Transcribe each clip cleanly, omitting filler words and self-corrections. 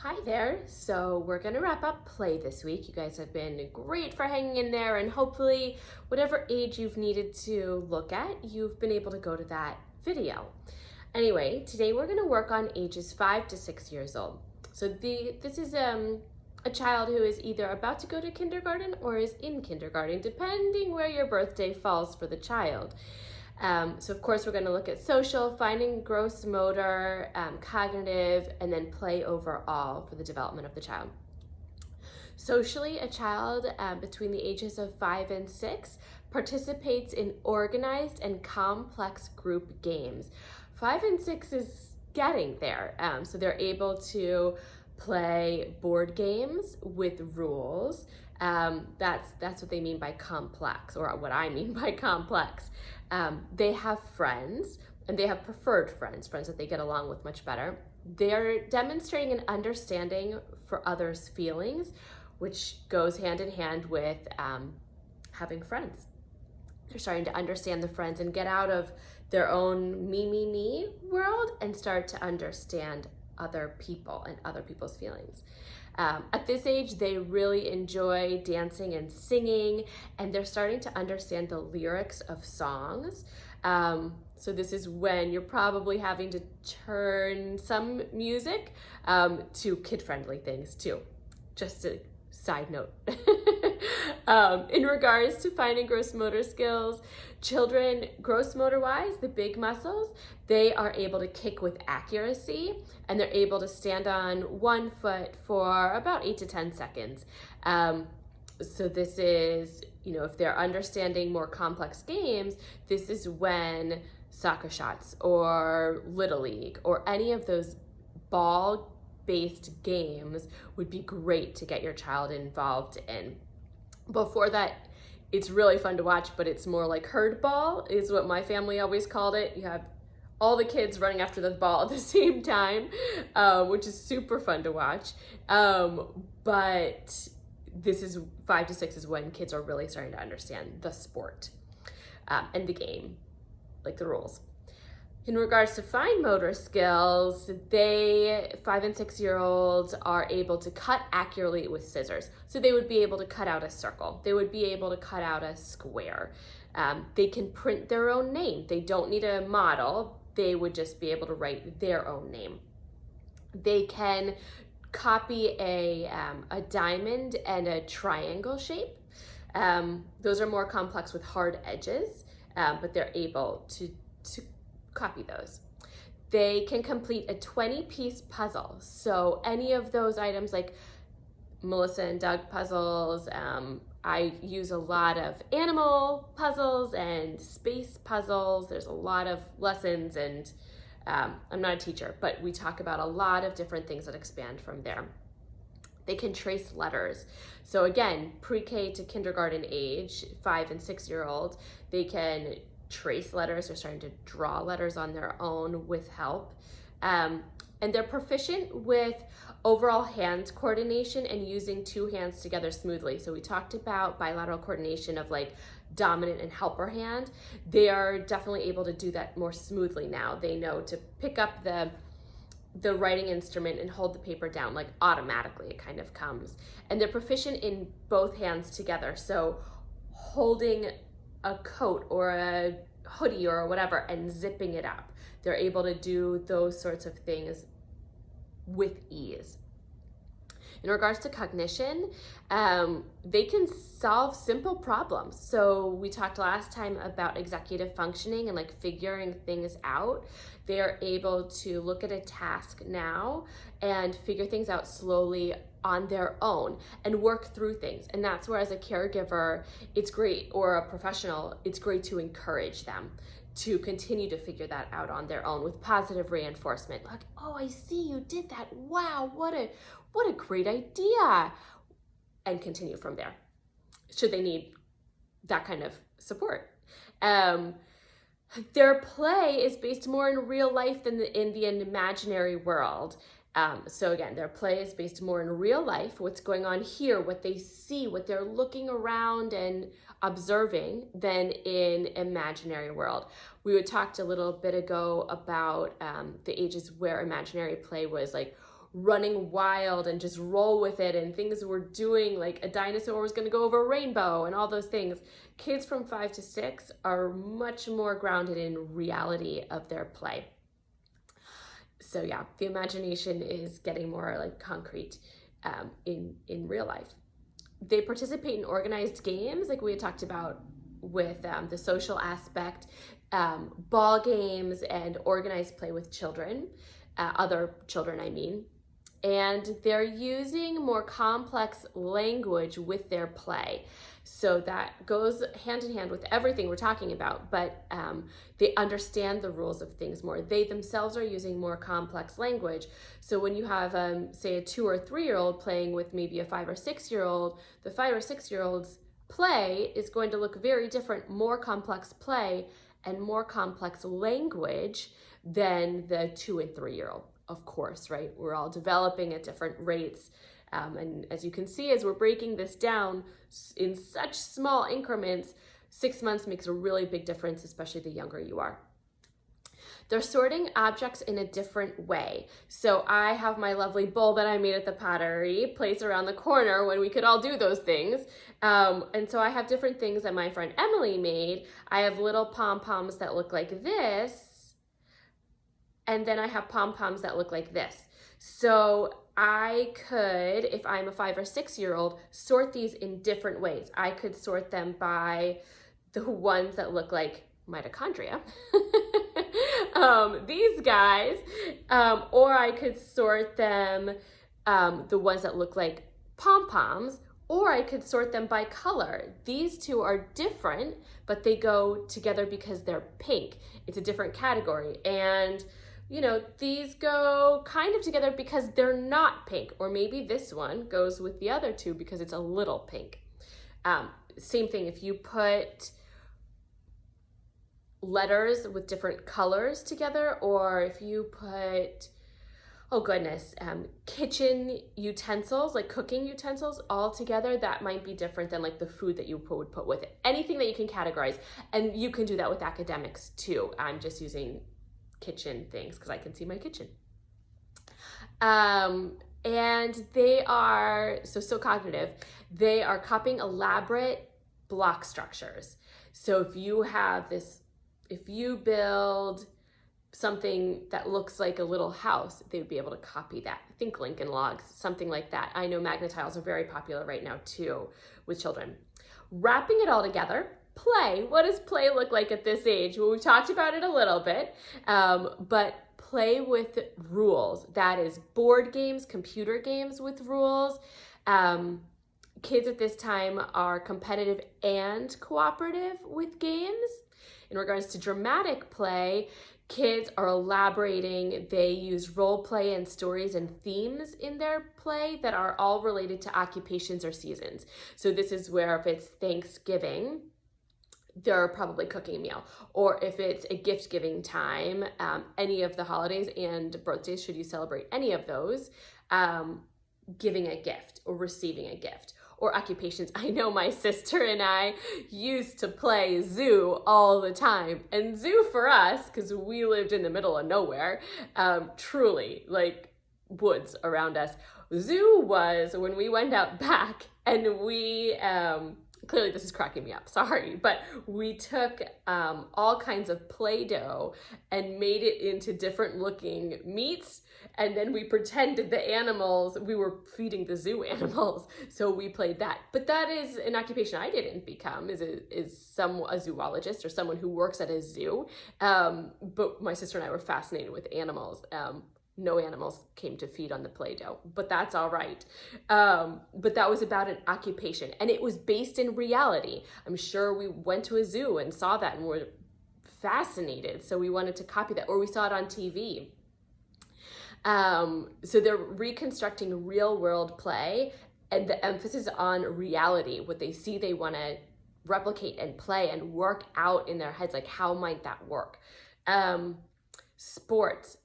Hi there. So we're going to wrap up play this week. You guys have been great for hanging in there, and hopefully whatever age you've needed to look at, you've been able to go to that video. Anyway, today we're going to work on ages 5 to 6 years old. So this is a child who is either about to go to kindergarten or is in kindergarten, depending where your birthday falls for the child. So of course we're going to look at social, finding gross motor, cognitive, and then play overall for the development of the child. Socially, a child between the ages of 5 and 6 participates in organized and complex group games. 5 and 6 is getting there, so they're able to play board games with rules. That's what they mean by complex, or what I mean by complex. They have friends, and they have preferred friends that they get along with much better. They're demonstrating an understanding for others' feelings, which goes hand in hand with having friends. They're starting to understand the friends and get out of their own me world and start to understand other people and other people's feelings. At this age, they really enjoy dancing and singing, and they're starting to understand the lyrics of songs. So this is when you're probably having to turn some music to kid-friendly things too. Just a side note. In regards to finding gross motor skills, children, gross motor wise, the big muscles, they are able to kick with accuracy, and they're able to stand on one foot for about 8 to 10 seconds. So this is, if they're understanding more complex games, this is when soccer shots or Little League or any of those ball-based games would be great to get your child involved in. Before that, it's really fun to watch, but it's more like herd ball is what my family always called it. You have all the kids running after the ball at the same time, which is super fun to watch. But this is 5 to 6 is when kids are really starting to understand the sport and the game, like the rules. In regards to fine motor skills, 5 and 6 year olds are able to cut accurately with scissors. So they would be able to cut out a circle. They would be able to cut out a square. They can print their own name. They don't need a model. They would just be able to write their own name. They can copy a diamond and a triangle shape. Those are more complex with hard edges, but they're able to copy those. They can complete a 20-piece puzzle. So any of those items, like Melissa and Doug puzzles, I use a lot of animal puzzles and space puzzles. There's a lot of lessons, and I'm not a teacher, but we talk about a lot of different things that expand from there. They can trace letters. So again, pre-K to kindergarten age, 5 and 6 year olds, they can trace letters. They're starting to draw letters on their own with help. And they're proficient with overall hand coordination and using 2 hands together smoothly. So we talked about bilateral coordination of like dominant and helper hand. They are definitely able to do that more smoothly now. They know to pick up the writing instrument and hold the paper down, like automatically it kind of comes. And they're proficient in both hands together. So holding a coat or a hoodie or whatever and zipping it up. They're able to do those sorts of things with ease. In regards to cognition, they can solve simple problems. So we talked last time about executive functioning and like figuring things out. They are able to look at a task now and figure things out slowly on their own and work through things. And that's where, as a caregiver, it's great, or a professional, it's great to encourage them to continue to figure that out on their own with positive reinforcement. Like, oh, I see you did that. Wow, what a great idea. And continue from there, should they need that kind of support. Their play is based more in real life than in the imaginary world. So again, their play is based more in real life, what's going on here, what they see, what they're looking around and observing, than in imaginary world. We talked a little bit ago about the ages where imaginary play was like running wild and just roll with it, and things were doing like a dinosaur was going to go over a rainbow and all those things. Kids from 5 to 6 are much more grounded in reality of their play. So yeah, the imagination is getting more like concrete in real life. They participate in organized games, like we had talked about with the social aspect, ball games and organized play with children, other children I mean. And they're using more complex language with their play. So that goes hand in hand with everything we're talking about, but they understand the rules of things more. They themselves are using more complex language. So when you have, say, a 2 or 3-year-old playing with maybe a 5 or 6-year-old, the 5 or 6-year-old's play is going to look very different, more complex play and more complex language than the 2 and 3-year-old. Of course, right? We're all developing at different rates. And as you can see, as we're breaking this down in such small increments, 6 months makes a really big difference, especially the younger you are. They're sorting objects in a different way. So I have my lovely bowl that I made at the pottery place around the corner when we could all do those things. And so I have different things that my friend Emily made. I have little pom-poms that look like this. And then I have pom-poms that look like this. So I could, if I'm a 5 or 6-year-old, sort these in different ways. I could sort them by the ones that look like mitochondria, these guys, or I could sort them, the ones that look like pom-poms, or I could sort them by color. These two are different, but they go together because they're pink. It's a different category. And you know, these go kind of together because they're not pink, or maybe this one goes with the other two because it's a little pink. Same thing, if you put letters with different colors together, or if you put, kitchen utensils, like cooking utensils all together, that might be different than like the food that you would put with it. Anything that you can categorize, and you can do that with academics too. I'm just using kitchen things because I can see my kitchen. And they are so cognitive. They are copying elaborate block structures. So if you build something that looks like a little house, they would be able to copy that. Think Lincoln Logs, something like that. I know magnetiles are very popular right now too with children. Wrapping it all together, play. What does play look like at this age? Well, we've talked about it a little bit, but play with rules. That is board games, computer games with rules. Kids at this time are competitive and cooperative with games. In regards to dramatic play, kids are elaborating. They use role play and stories and themes in their play that are all related to occupations or seasons. So this is where if it's Thanksgiving, they're probably cooking a meal. Or if it's a gift giving time, any of the holidays and birthdays, should you celebrate any of those, giving a gift or receiving a gift. Or occupations. I know my sister and I used to play zoo all the time. And zoo for us, because we lived in the middle of nowhere, truly like woods around us. Zoo was when we went out back and we, clearly this is cracking me up, sorry, but we took all kinds of Play-Doh and made it into different looking meats, and then we pretended the animals, we were feeding the zoo animals, so we played that. But that is an occupation I didn't become, is a zoologist or someone who works at a zoo, but my sister and I were fascinated with animals. No animals came to feed on the Play-Doh, but that's all right. But that was about an occupation, and it was based in reality. I'm sure we went to a zoo and saw that and were fascinated, so we wanted to copy that, or we saw it on TV. So they're reconstructing real world play, and the emphasis on reality. What they see, they want to replicate and play and work out in their heads, like how might that work? Sports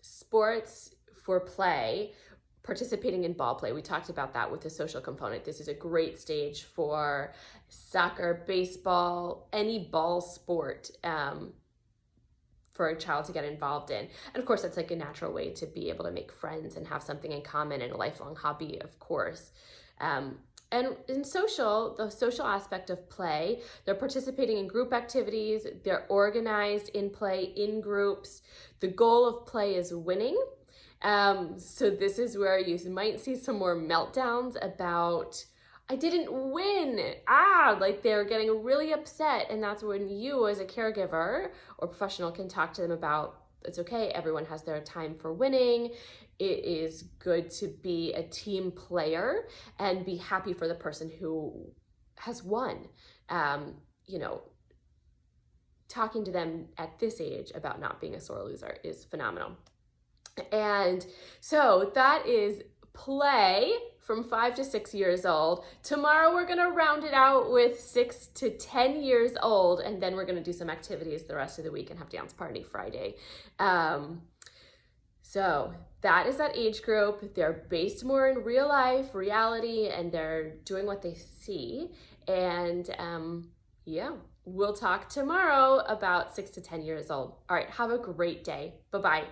for play, participating in ball play. We talked about that with the social component. This is a great stage for soccer, baseball, any ball sport. for a child to get involved in. And of course, that's like a natural way to be able to make friends and have something in common and a lifelong hobby, of course. And in the social aspect of play, they're participating in group activities, they're organized in play in groups. The goal of play is winning. So this is where you might see some more meltdowns about, I didn't win. Like they're getting really upset. And that's when you as a caregiver or professional can talk to them about, it's okay, everyone has their time for winning. It is good to be a team player and be happy for the person who has won. Talking to them at this age about not being a sore loser is phenomenal. And so that is play from 5 to 6 years old. Tomorrow we're going to round it out with 6 to 10 years old, and then we're going to do some activities the rest of the week and have dance party Friday. So that is that age group. They're based more in real life, reality, and they're doing what they see. And we'll talk tomorrow about 6 to 10 years old. All right, have a great day. Bye-bye.